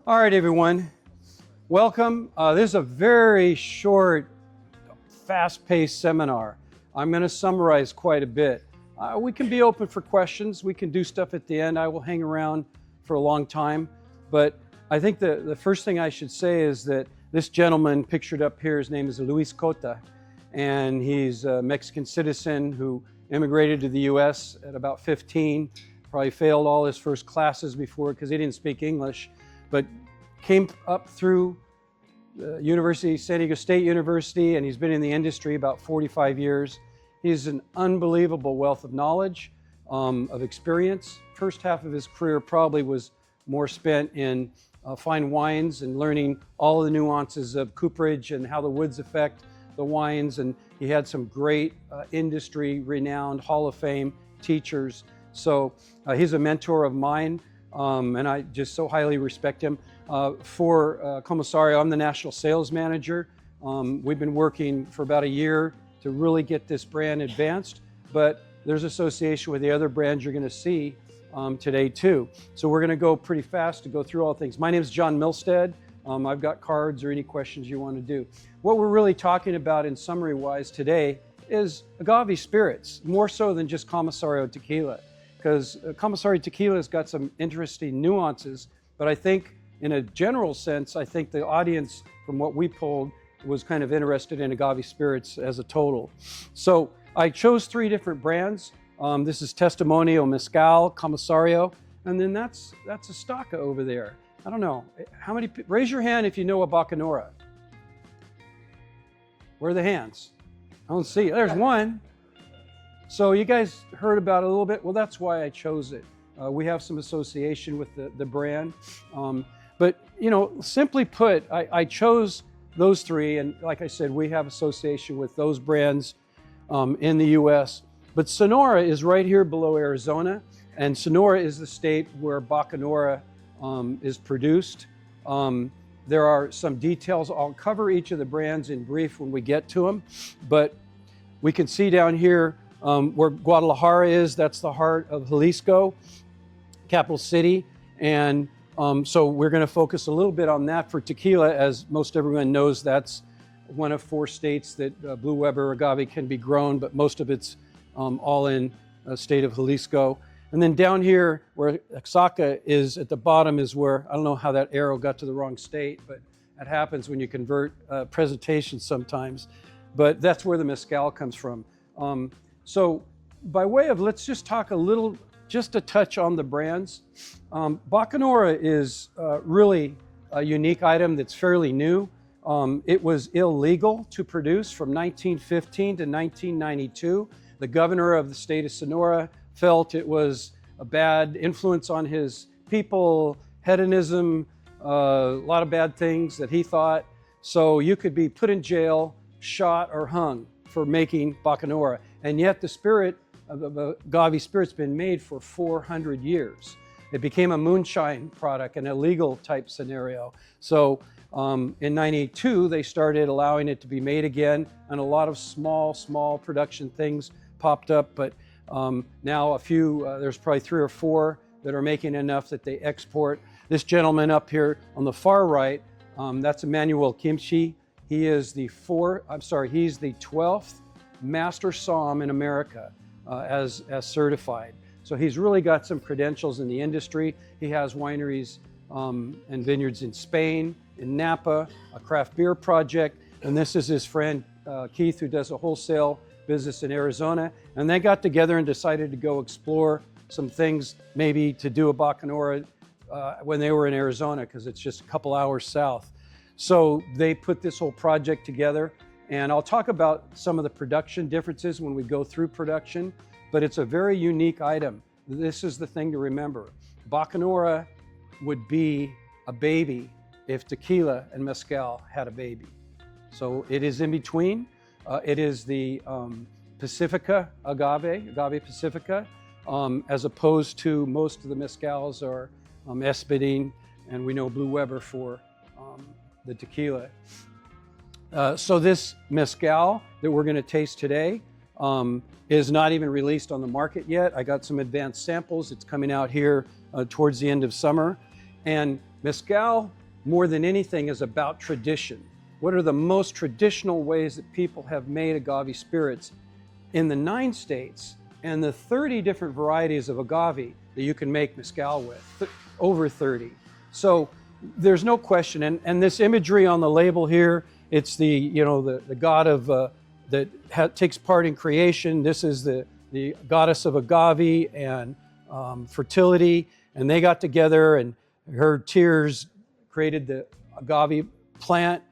All right, everyone. Welcome. This is a very short, fast-paced seminar. I'm going to summarize quite a bit. We can be open for questions. We can do stuff at the end. I will hang around for a long time. But I think the first thing I should say is that this gentleman pictured up here, his name is Luis Cota, and he's a Mexican citizen who immigrated to the U.S. at about 15, probably failed all his first classes before because he didn't speak English, but came up through University, San Diego State University, and he's been in the industry about 45 years. He's an unbelievable wealth of knowledge, of experience. First half of his career probably was more spent in fine wines and learning all the nuances of cooperage and how the woods affect the wines. And he had some great industry renowned Hall of Fame teachers. So he's a mentor of mine. And I just so highly respect him. For Comisario, I'm the national sales manager. We've been working for about a year to really get this brand advanced, but there's association with the other brands you're going to see today too. So we're going to go pretty fast to go through all things. My name is John Milstead. I've got cards or any questions you want to do. What we're really talking about in summary-wise today is agave spirits, more so than just Comisario tequila, because Comisario tequila has got some interesting nuances, but I think in a general sense, I think the audience, from what we polled, was kind of interested in agave spirits as a total. So I chose three different brands. This is Testimonio Mezcal, Comisario, and then that's Estaca over there. I don't know, how many, raise your hand if you know a Bacanora. Where are the hands? I don't see, there's one. So you guys heard about it a little bit. Well, that's why I chose it. We have some association with the brand. But, you know, simply put, I chose those three. And like I said, we have association with those brands in the U.S. But Sonora is right here below Arizona. And Sonora is the state where Bacanora is produced. There are some details. I'll cover each of the brands in brief when we get to them. But we can see down here where Guadalajara is, that's the heart of Jalisco, capital city. And so we're going to focus a little bit on that for tequila. As most everyone knows, that's one of 4 states that Blue Weber agave can be grown, but most of it's all in the state of Jalisco. And then down here where Estaca is at the bottom is where, I don't know how that arrow got to the wrong state, but that happens when you convert presentations sometimes. But that's where the mezcal comes from. So by way of, let's just talk a little, just a touch on the brands. Bacanora is really a unique item that's fairly new. It was illegal to produce from 1915 to 1992. The governor of the state of Sonora felt it was a bad influence on his people, hedonism, a lot of bad things that he thought. So you could be put in jail, shot, or hung for making Bacanora. And yet the spirit of agave spirit's been made for 400 years. It became a moonshine product, an illegal type scenario. So in '92, they started allowing it to be made again, and a lot of small production things popped up. But now a few, there's probably 3 or 4 that are making enough that they export. This gentleman up here on the far right, that's Emmanuel Kimchi. He is the he's the 12th master somm in America as certified. So he's really got some credentials in the industry. He has wineries and vineyards in Spain, in Napa, a craft beer project, and this is his friend Keith, who does a wholesale business in Arizona. And they got together and decided to go explore some things, maybe to do a Bacanora when they were in Arizona, because it's just a couple hours south. So they put this whole project together, and I'll talk about some of the production differences when we go through production, but it's a very unique item. This is the thing to remember. Bacanora would be a baby if tequila and mezcal had a baby. So it is in between. It is the Pacifica agave Pacifica, as opposed to most of the mezcals are Espadín, and we know Blue Weber for the tequila. So this mezcal that we're going to taste today is not even released on the market yet. I got some advanced samples. It's coming out here towards the end of summer. And mezcal, more than anything, is about tradition. What are the most traditional ways that people have made agave spirits in the 9 states and the 30 different varieties of agave that you can make mezcal with, over 30. So there's no question. And this imagery on the label here, it's the god of that takes part in creation. This is the goddess of agave and fertility, and they got together, and her tears created the agave plant.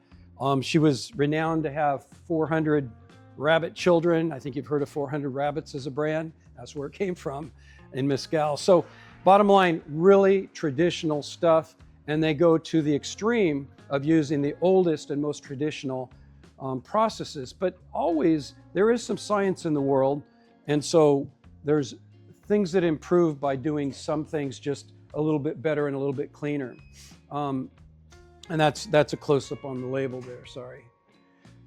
She was renowned to have 400 rabbit children. I think you've heard of 400 Rabbits as a brand. That's where it came from in mezcal. So bottom line, really traditional stuff, and they go to the extreme of using the oldest and most traditional processes. But always there is some science in the world, and so there's things that improve by doing some things just a little bit better and a little bit cleaner. And that's a close-up on the label there, sorry.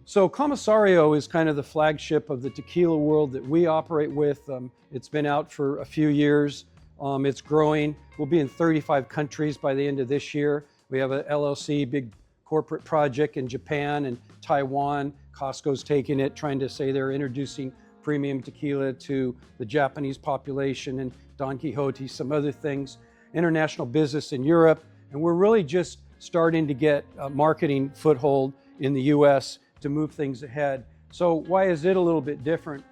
So Comisario is kind of the flagship of the tequila world that we operate with. It's been out for a few years. It's growing. We'll be in 35 countries by the end of this year. We have a LLC, big corporate project in Japan and Taiwan. Costco's taking it, trying to say they're introducing premium tequila to the Japanese population, and Don Quixote, some other things. International business in Europe. And we're really just starting to get a marketing foothold in the US to move things ahead. So why is it a little bit different?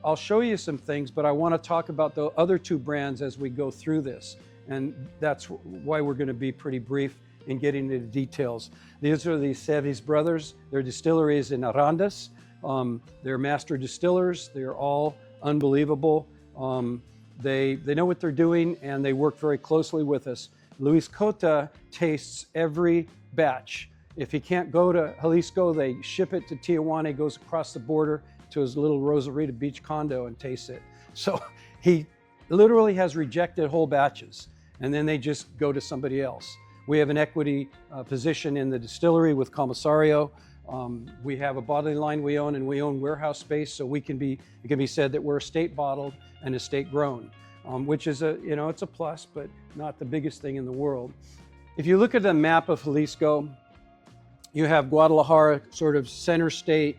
I'll show you some things, but I want to talk about the other 2 brands as we go through this. And that's why we're going to be pretty brief in getting into the details. These are the Cevis brothers. Their distilleries in Arandas. They're master distillers. They're all unbelievable. They know what they're doing, and they work very closely with us. Luis Cota tastes every batch. If he can't go to Jalisco, they ship it to Tijuana. He goes across the border to his little Rosarita Beach condo and tastes it. So he literally has rejected whole batches, and then they just go to somebody else. We have an equity position in the distillery with Comisario. We have a bottling line we own, and we own warehouse space, so it can be said that we're estate bottled and estate grown, which is it's a plus, but not the biggest thing in the world. If you look at the map of Jalisco, you have Guadalajara, sort of center state,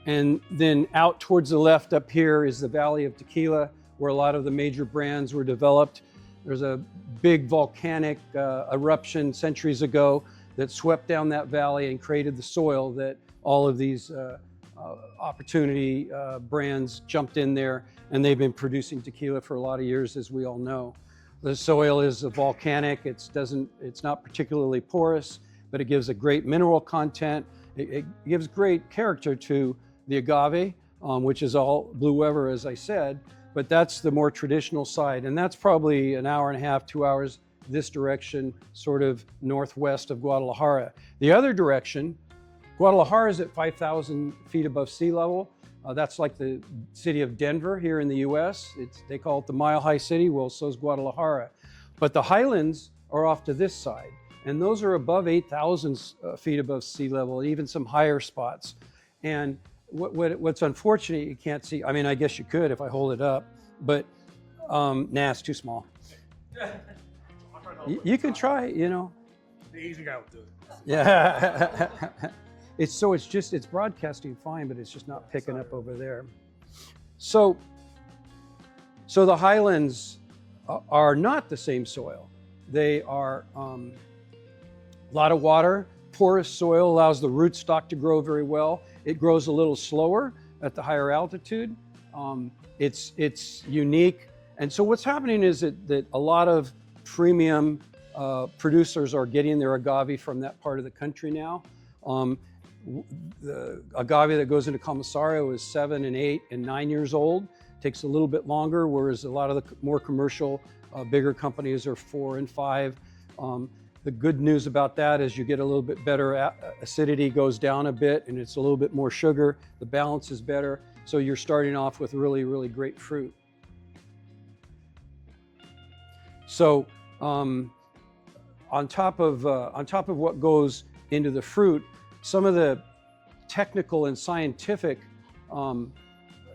and then out towards the left up here is the Valley of Tequila, where a lot of the major brands were developed. There's a big volcanic eruption centuries ago that swept down that valley and created the soil that all of these opportunity brands jumped in there, and they've been producing tequila for a lot of years, as we all know. The soil is volcanic. It's not particularly porous, but it gives a great mineral content. It gives great character to the agave, which is all Blue Weber, as I said, but that's the more traditional side. And that's probably an hour and a half, 2 hours this direction, sort of northwest of Guadalajara. The other direction, Guadalajara is at 5,000 feet above sea level. That's like the city of Denver here in the US. They call it the Mile High City. Well, so is Guadalajara. But the Highlands are off to this side, and those are above 8,000 feet above sea level, even some higher spots. And what's unfortunate, you can't see, I mean, I guess you could if I hold it up, but nah, it's too small. You can try it, The Asian guy would do it. Yeah. It's broadcasting fine, but it's just not picking up over there. So the Highlands are not the same soil. They are a lot of water. Porous soil allows the rootstock to grow very well. It grows a little slower at the higher altitude. It's unique. And so what's happening is that a lot of premium producers are getting their agave from that part of the country now. The agave that goes into Comisario is 7 and 8 and 9 years old. Takes a little bit longer, whereas a lot of the more commercial, bigger companies are 4 and 5. The good news about that is you get a little bit better acidity, goes down a bit, and it's a little bit more sugar. The balance is better, so you're starting off with really, really great fruit. So on top of what goes into the fruit, some of the technical and scientific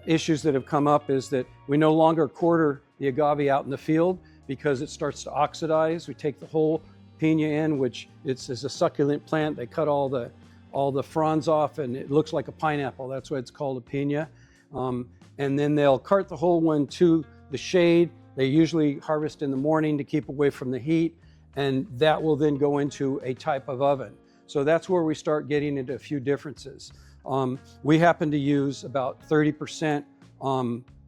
issues that have come up is that we no longer quarter the agave out in the field because it starts to oxidize. We take the whole piña in, which is a succulent plant. They cut all the fronds off and it looks like a pineapple. That's why it's called a piña. And then they'll cart the whole one to the shade. They usually harvest in the morning to keep away from the heat, and that will then go into a type of oven. So that's where we start getting into a few differences. We happen to use about 30%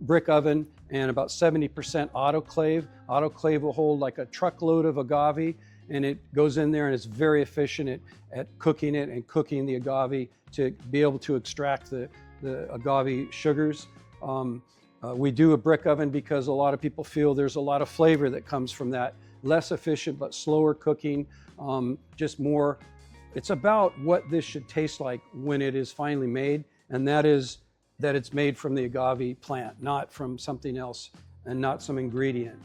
brick oven and about 70% autoclave. Autoclave will hold like a truckload of agave, and it goes in there and it's very efficient at cooking it and cooking the agave to be able to extract the agave sugars. We do a brick oven because a lot of people feel there's a lot of flavor that comes from that. Less efficient but slower cooking, just more. It's about what this should taste like when it is finally made, and that is that it's made from the agave plant, not from something else and not some ingredient.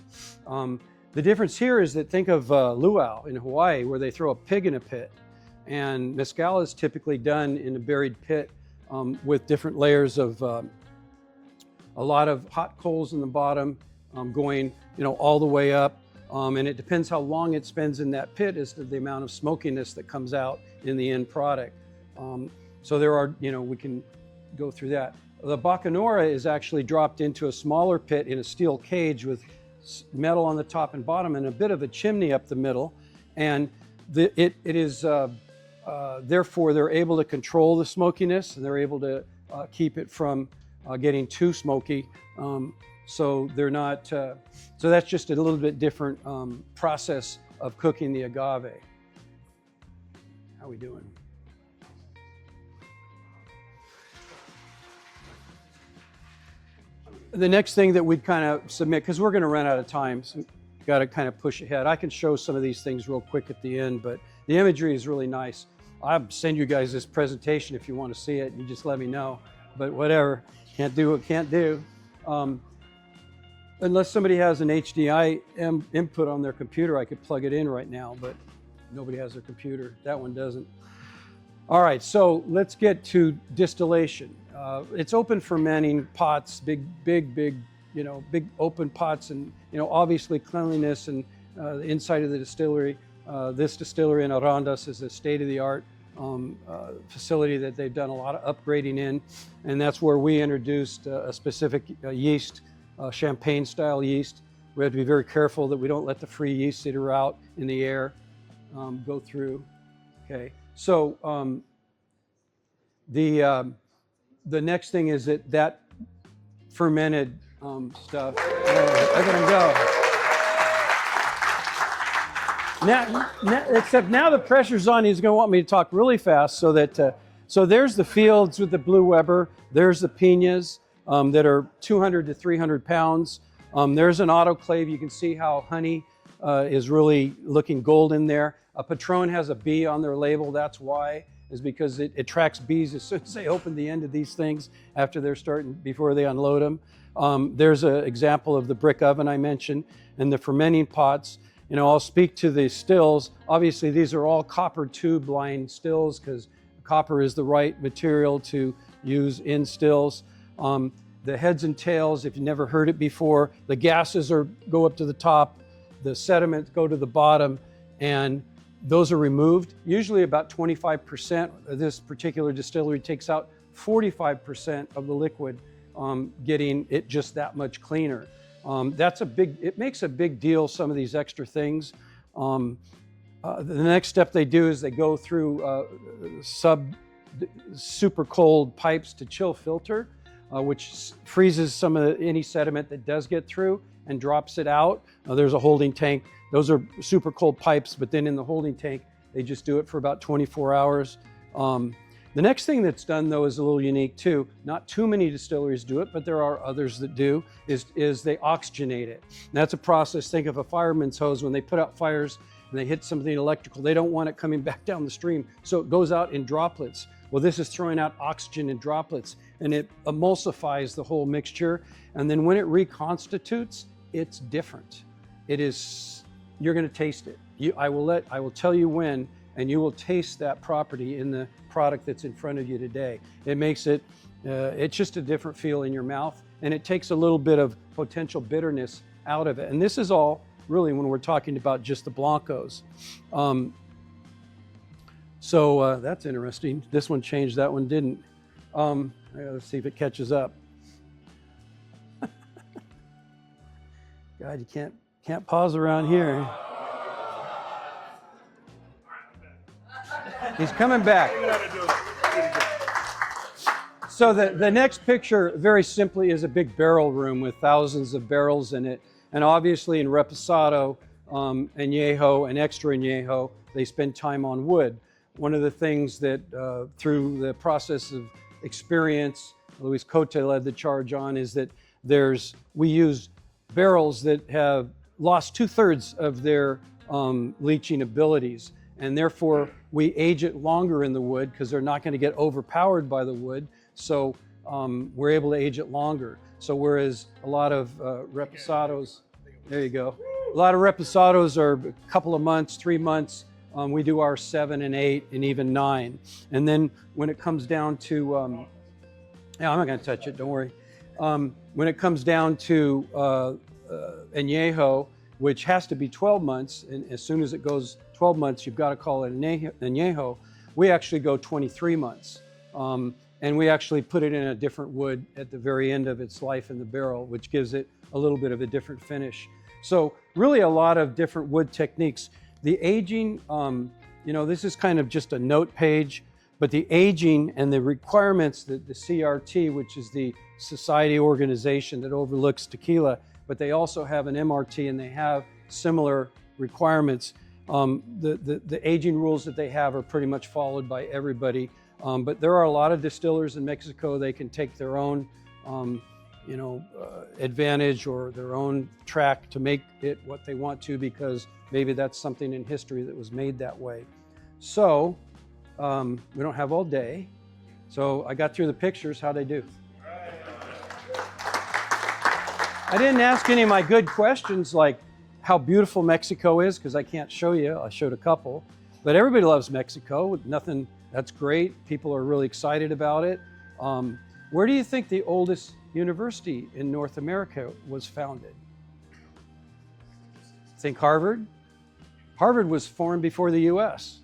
The difference here is that think of luau in Hawaii, where they throw a pig in a pit, and mezcal is typically done in a buried pit with different layers of a lot of hot coals in the bottom, going all the way up. And it depends how long it spends in that pit as to the amount of smokiness that comes out in the end product. So there are, we can go through that. The Bacanora is actually dropped into a smaller pit in a steel cage with metal on the top and bottom and a bit of a chimney up the middle. And it is, therefore, they're able to control the smokiness and they're able to keep it from getting too smoky. So they're not, so that's just a little bit different process of cooking the agave. How we doing? The next thing that we'd kind of submit, because we're going to run out of time, so got to kind of push ahead. I can show some of these things real quick at the end, but the imagery is really nice. I'll send you guys this presentation if you want to see it. You just let me know. But whatever, can't do what can't do. Unless somebody has an HDI input on their computer, I could plug it in right now, but nobody has their computer. That one doesn't. All right, so let's get to distillation. It's open fermenting pots, big open pots, and obviously cleanliness and the inside of the distillery. This distillery in Arandas is a state-of-the-art facility that they've done a lot of upgrading in, and that's where we introduced a specific yeast, champagne-style yeast. We have to be very careful that we don't let the free yeast sitter out in the air go through. Okay, so the next thing is that fermented stuff. Oh, look at them go. Except now the pressure's on. He's going to want me to talk really fast so that. So there's the fields with the Blue Weber. There's the piñas that are 200 to 300 pounds. There's an autoclave. You can see how honey is really looking golden there. A Patron has a bee on their label. That's why, is because it attracts bees as soon as they open the end of these things after they're starting, before they unload them. There's an example of the brick oven I mentioned and the fermenting pots. I'll speak to the stills. Obviously, these are all copper tube lined stills because copper is the right material to use in stills. The heads and tails, if you've never heard it before, the gases go up to the top, the sediments go to the bottom, and those are removed. Usually about 25% of this particular distillery takes out 45% of the liquid, getting it just that much cleaner. It makes a big deal, some of these extra things. The next step they do is they go through super cold pipes to chill filter, which freezes any sediment that does get through and drops it out. There's a holding tank. Those are super cold pipes, but then in the holding tank, they just do it for about 24 hours. The next thing that's done, though, is a little unique too. Not too many distilleries do it, but there are others that do, is they oxygenate it. And that's a process. Think of a fireman's hose. When they put out fires and they hit something electrical, they don't want it coming back down the stream, so it goes out in droplets. Well, this is throwing out oxygen in droplets, and it emulsifies the whole mixture. And then when it reconstitutes, it's different. You're going to taste it. I will tell you when, and you will taste that property in the product that's in front of you today. It makes it, it's just a different feel in your mouth, and it takes a little bit of potential bitterness out of it. And this is all really when we're talking about just the Blancos. So that's interesting. This one changed, that one didn't. Let's see if it catches up. God, you can't pause around here. He's coming back. So the next picture, very simply, is a big barrel room with thousands of barrels in it. And obviously in Reposado, Añejo, and Extra Añejo, they spend time on wood. One of the things that through the process of experience, Luis Cote led the charge on, is that we use barrels that have lost 2/3 of their leaching abilities. And therefore, we age it longer in the wood because they're not going to get overpowered by the wood. So we're able to age it longer. So whereas a lot of Reposados, there you go. A lot of Reposados are a couple of months, 3 months. We do our 7 and 8 and even 9. And then when it comes down to, yeah, I'm not going to touch it, don't worry. When it comes down to Añejo, which has to be 12 months, and as soon as it goes 12 months, you've got to call it Añejo, we actually go 23 months. And we actually put it in a different wood at the very end of its life in the barrel, which gives it a little bit of a different finish. So really a lot of different wood techniques. The aging, this is kind of just a note page, but the aging and the requirements that the CRT, which is the society organization that overlooks tequila, but they also have an MRT and they have similar requirements. The aging rules that they have are pretty much followed by everybody. But there are a lot of distillers in Mexico. They can take their own, advantage or their own track to make it what they want to, because maybe that's something in history that was made that way. So we don't have all day. So I got through the pictures. How'd I do? I didn't ask any of my good questions like how beautiful Mexico is, because I can't show you. I showed a couple. But everybody loves Mexico. Nothing. That's great. People are really excited about it. Where do you think the oldest university in North America was founded? Think Harvard? Harvard was formed before the US.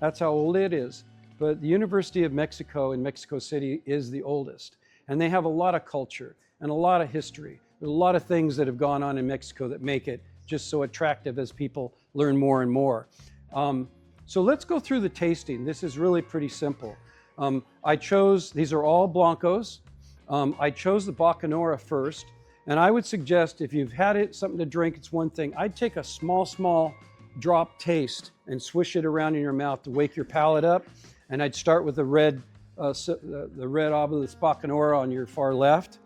That's how old it is. But the University of Mexico in Mexico City is the oldest. And they have a lot of culture and a lot of history. There's a lot of things that have gone on in Mexico that make it just so attractive as people learn more and more. So let's go through the tasting. This is really pretty simple. These are all Blancos. I chose the Bacanora first, and I would suggest if you've had something to drink, it's one thing. I'd take a small drop taste and swish it around in your mouth to wake your palate up. And I'd start with the red Obelisk Bacanora on your far left.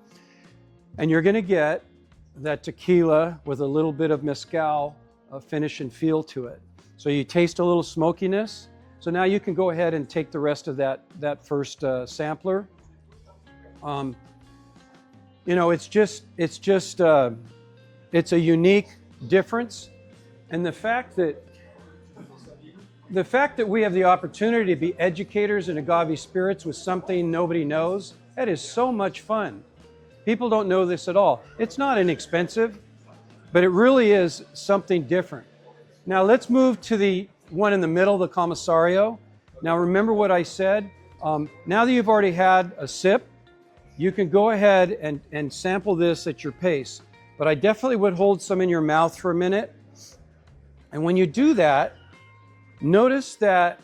And you're gonna get that tequila with a little bit of mezcal finish and feel to it. So you taste a little smokiness. So now you can go ahead and take the rest of that first sampler. It's a unique difference. And the fact that we have the opportunity to be educators in agave spirits with something nobody knows, that is so much fun. People don't know this at all. It's not inexpensive, but it really is something different. Now let's move to the one in the middle, the Comisario. Now remember what I said. Now that you've already had a sip, you can go ahead and sample this at your pace. But I definitely would hold some in your mouth for a minute. And when you do that, notice that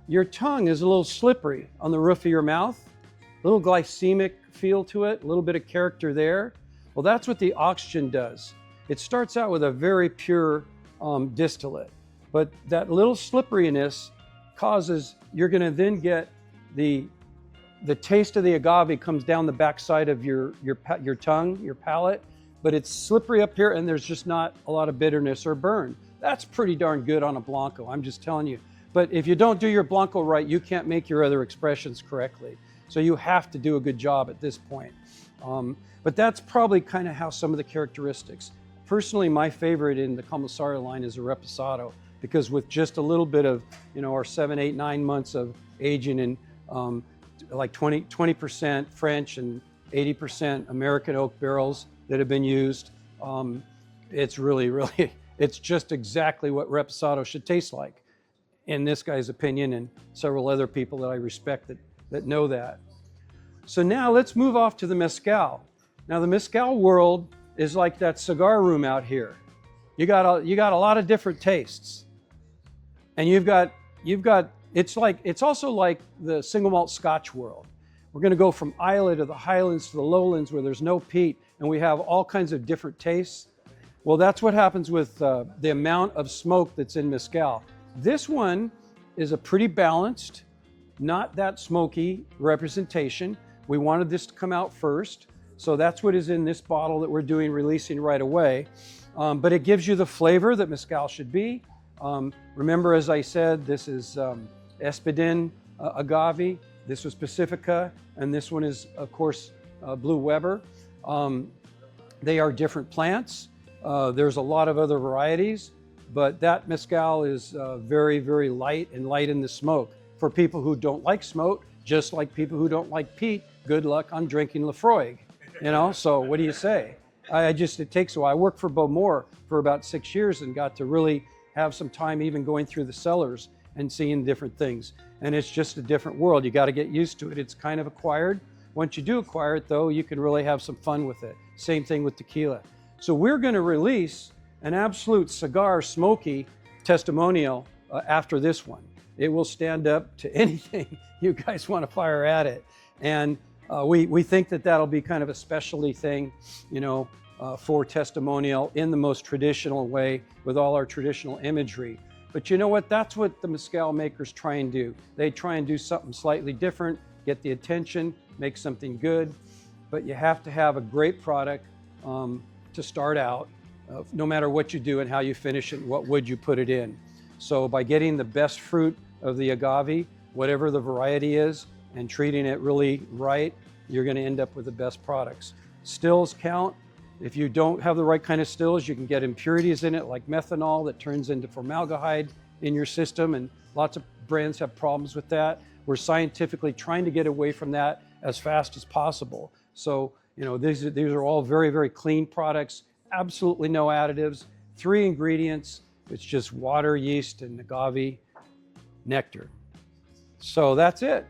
your tongue is a little slippery on the roof of your mouth, a little glycemic feel to it, a little bit of character there. Well, that's what the oxygen does. It starts out with a very pure distillate, but that little slipperiness causes, you're going to then get the taste of the agave comes down the backside of your tongue, your palate, but it's slippery up here and there's just not a lot of bitterness or burn. That's pretty darn good on a Blanco, I'm just telling you. But if you don't do your Blanco right, you can't make your other expressions correctly. So you have to do a good job at this point. But that's probably kind of how some of the characteristics. Personally, my favorite in the Comisario line is a Reposado, because with just a little bit of, our 7, 8, 9 months of aging in like 20% French and 80% American oak barrels that have been used, it's really, it's just exactly what Reposado should taste like, in this guy's opinion, and several other people that I respect that know that. So now let's move off to the mezcal. Now the mezcal world is like that cigar room out here. You got a lot of different tastes, and you've got it's also like the single malt Scotch world. We're going to go from Islay to the Highlands to the lowlands where there's no peat, and we have all kinds of different tastes. Well, that's what happens with the amount of smoke that's in mezcal. This one is a pretty balanced, not that smoky representation. We wanted this to come out first, so that's what is in this bottle that we're releasing right away. But it gives you the flavor that mezcal should be. Remember, as I said, this is Espadin agave, this was Pacifica, and this one is, of course, Blue Weber. They are different plants. There's a lot of other varieties, but that mezcal is very, very light and light in the smoke. For people who don't like smoke, just like people who don't like peat, good luck on drinking Lafroig, you know? So what do you say? It takes a while. I worked for Bowmore for about 6 years and got to really have some time even going through the cellars and seeing different things. And it's just a different world. You got to get used to it. It's kind of acquired. Once you do acquire it, though, you can really have some fun with it. Same thing with tequila. So we're going to release an absolute cigar smoky testimonial after this one. It will stand up to anything you guys want to fire at it. And we think that that'll be kind of a specialty thing, you know, for testimonial in the most traditional way with all our traditional imagery. But you know what? That's what the mezcal makers try and do. They try and do something slightly different, get the attention, make something good. But you have to have a great product to start out, no matter what you do and how you finish it and what wood you put it in. So by getting the best fruit of the agave, whatever the variety is, and treating it really right, you're going to end up with the best products. Stills count. If you don't have the right kind of stills, you can get impurities in it like methanol that turns into formaldehyde in your system, and lots of brands have problems with that. We're scientifically trying to get away from that as fast as possible. So, you know, these are all very, very clean products, absolutely no additives, 3 ingredients. It's just water, yeast, and agave nectar. So that's it.